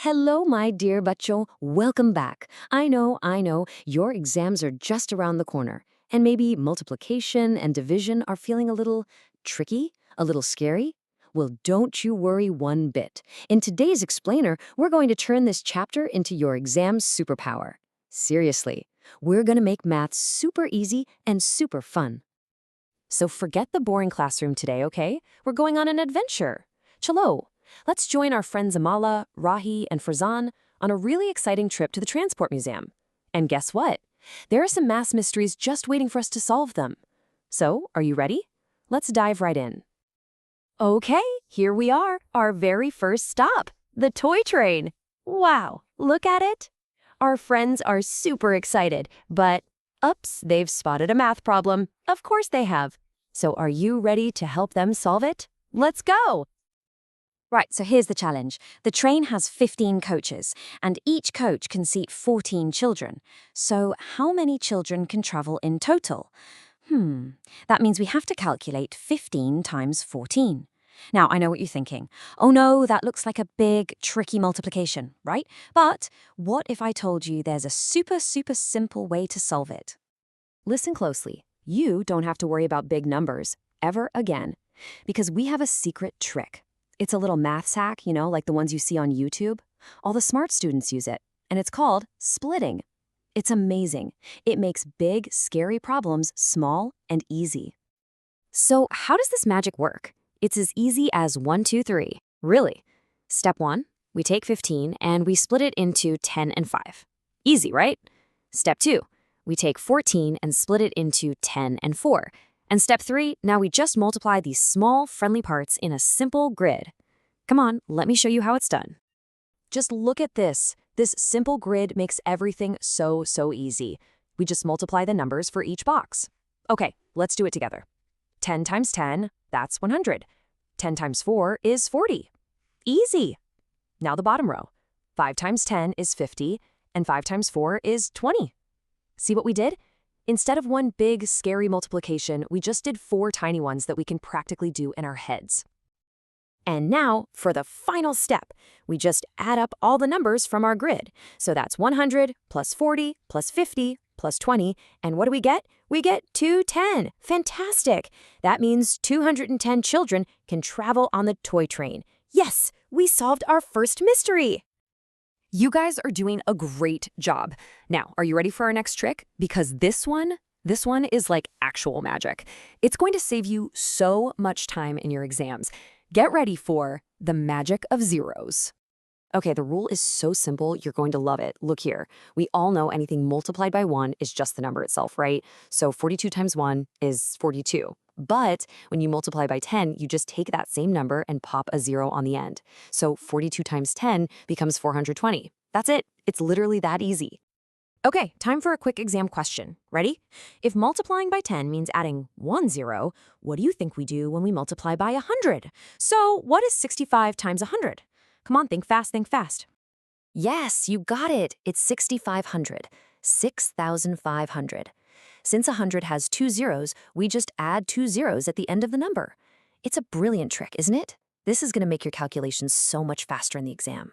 Hello, my dear bachcho. Welcome back. I know, your exams are just around the corner. And maybe multiplication and division are feeling a little tricky, a little scary. Well, don't you worry one bit. In today's explainer, we're going to turn this chapter into your exam superpower. Seriously, we're going to make math super easy and super fun. So forget the boring classroom today, okay? We're going on an adventure. Chalo, let's join our friends Amala, Rahi, and Farzan on a really exciting trip to the Transport Museum. And guess what? There are some math mysteries just waiting for us to solve them. So, are you ready? Let's dive right in. Okay, here we are, our very first stop, the toy train. Wow, look at it. Our friends are super excited, but oops, they've spotted a math problem. Of course they have. So are you ready to help them solve it? Let's go! Right, so here's the challenge. The train has 15 coaches, and each coach can seat 14 children. So how many children can travel in total? That means we have to calculate 15 times 14. Now, I know what you're thinking. Oh no, that looks like a big, tricky multiplication, right? But what if I told you there's a super simple way to solve it? Listen closely. You don't have to worry about big numbers ever again, because we have a secret trick. It's a little math hack, like the ones you see on YouTube. All the smart students use it, and it's called splitting. It's amazing. It makes big, scary problems small and easy. So how does this magic work? It's as easy as 1, 2, 3. Really. Step 1, we take 15 and we split it into 10 and 5. Easy, right? Step 2, we take 14 and split it into 10 and 4. And step 3, now we just multiply these small, friendly parts in a simple grid. Come on, let me show you how it's done. Just look at this. This simple grid makes everything so easy. We just multiply the numbers for each box. Okay, let's do it together. 10 times 10, that's 100. 10 times 4 is 40. Easy. Now the bottom row. 5 times 10 is 50, and 5 times 4 is 20. See what we did? Instead of one big, scary multiplication, we just did 4 tiny ones that we can practically do in our heads. And now, for the final step, we just add up all the numbers from our grid. So that's 100 plus 40 plus 50 plus 20, and what do we get? We get 210. Fantastic! That means 210 children can travel on the toy train. Yes, we solved our first mystery! You guys are doing a great job. Now, are you ready for our next trick? Because this one is like actual magic. It's going to save you so much time in your exams. Get ready for the magic of zeros. Okay, the rule is so simple, you're going to love it. Look here. We all know anything multiplied by 1 is just the number itself, right? So 42 times 1 is 42. But when you multiply by 10, you just take that same number and pop a 0 on the end. So 42 times 10 becomes 420. That's it. It's literally that easy. Okay, time for a quick exam question. Ready? If multiplying by 10 means adding 1 0, what do you think we do when we multiply by 100? So what is 65 times 100? Come on, think fast, think fast. Yes, you got it. It's 6,500. 6,500. Since 100 has 2 zeros, we just add 2 zeros at the end of the number. It's a brilliant trick, isn't it? This is going to make your calculations so much faster in the exam.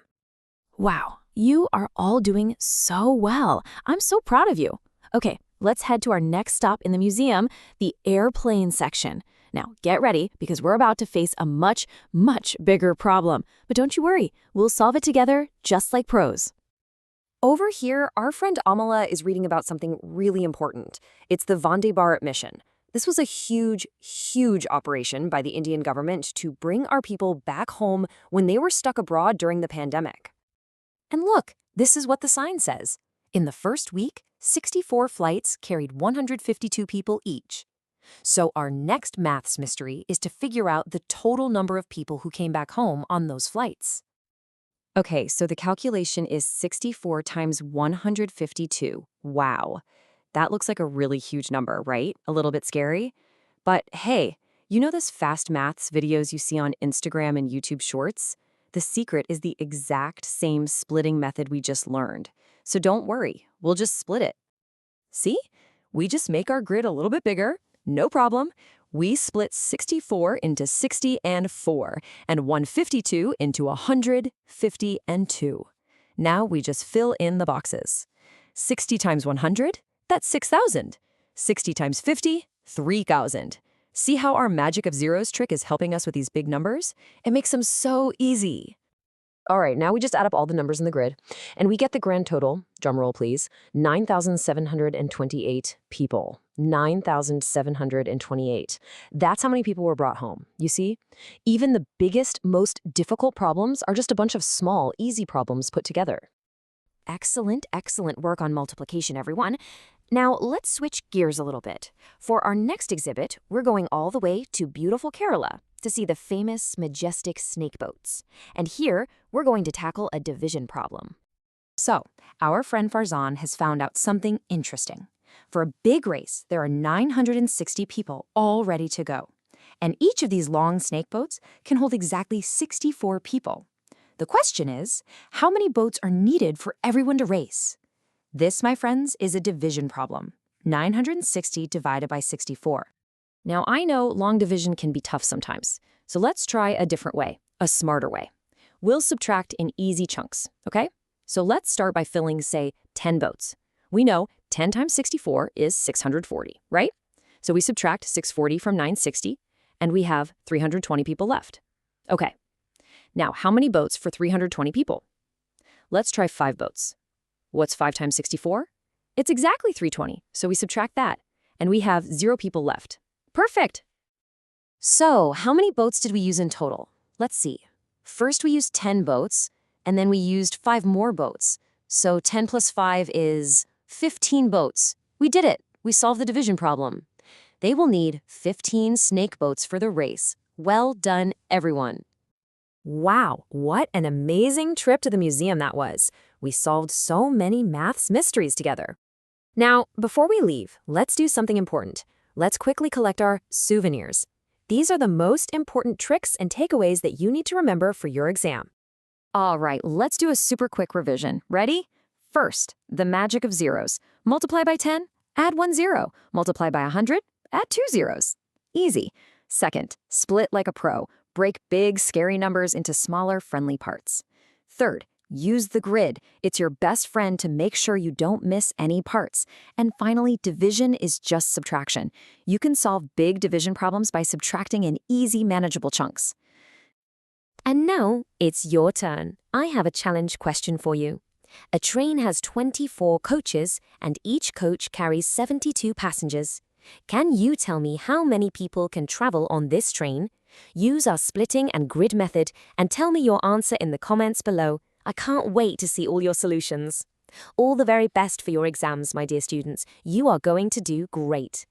Wow, you are all doing so well. I'm so proud of you. Okay, let's head to our next stop in the museum, the airplane section. Now, get ready because we're about to face a much bigger problem. But don't you worry, we'll solve it together just like pros. Over here, our friend Amala is reading about something really important. It's the Vande Bharat mission. This was a huge operation by the Indian government to bring our people back home when they were stuck abroad during the pandemic. And look, this is what the sign says. In the first week, 64 flights carried 152 people each. So our next maths mystery is to figure out the total number of people who came back home on those flights. Okay, so the calculation is 64 times 152. Wow. That looks like a really huge number, right? A little bit scary? But hey, you know those fast maths videos you see on Instagram and YouTube Shorts? The secret is the exact same splitting method we just learned. So don't worry, we'll just split it. See? We just make our grid a little bit bigger. No problem. We split 64 into 60 and 4, and 152 into 100, 50, and 2. Now we just fill in the boxes. 60 times 100, that's 6,000. 60 times 50, 3,000. See how our magic of zeros trick is helping us with these big numbers? It makes them so easy. All right, now we just add up all the numbers in the grid, and we get the grand total, drumroll please, 9,728 people. 9,728. That's how many people were brought home. You see? Even the biggest, most difficult problems are just a bunch of small, easy problems put together. Excellent, excellent work on multiplication, everyone. Now, let's switch gears a little bit. For our next exhibit, we're going all the way to beautiful Kerala to see the famous, majestic snake boats. And here, we're going to tackle a division problem. So, our friend Farzan has found out something interesting. For a big race, there are 960 people all ready to go. And each of these long snake boats can hold exactly 64 people. The question is, how many boats are needed for everyone to race? This, my friends, is a division problem. 960 divided by 64. Now, I know long division can be tough sometimes, so let's try a different way, a smarter way. We'll subtract in easy chunks, okay? So let's start by filling, say, 10 boats. We know 10 times 64 is 640, right? So we subtract 640 from 960, and we have 320 people left. Okay. Now, how many boats for 320 people? Let's try 5 boats. What's 5 times 64? It's exactly 320, so we subtract that, and we have 0 people left. Perfect! So, how many boats did we use in total? Let's see. First we used 10 boats, and then we used 5 more boats. So 10 plus 5 is 15 boats. We did it! We solved the division problem. They will need 15 snake boats for the race. Well done, everyone! Wow, what an amazing trip to the museum that was. We solved so many maths mysteries together. Now, before we leave, let's do something important. Let's quickly collect our souvenirs. These are the most important tricks and takeaways that you need to remember for your exam. All right, let's do a super quick revision. Ready? First, the magic of zeros. Multiply by 10, add 1 0. Multiply by 100, add 2 zeros. Easy. Second, split like a pro. Break big, scary numbers into smaller, friendly parts. Third, use the grid. It's your best friend to make sure you don't miss any parts. And finally, division is just subtraction. You can solve big division problems by subtracting in easy, manageable chunks. And now, it's your turn. I have a challenge question for you. A train has 24 coaches, and each coach carries 72 passengers. Can you tell me how many people can travel on this train? Use our splitting and grid method and tell me your answer in the comments below. I can't wait to see all your solutions. All the very best for your exams, my dear students. You are going to do great.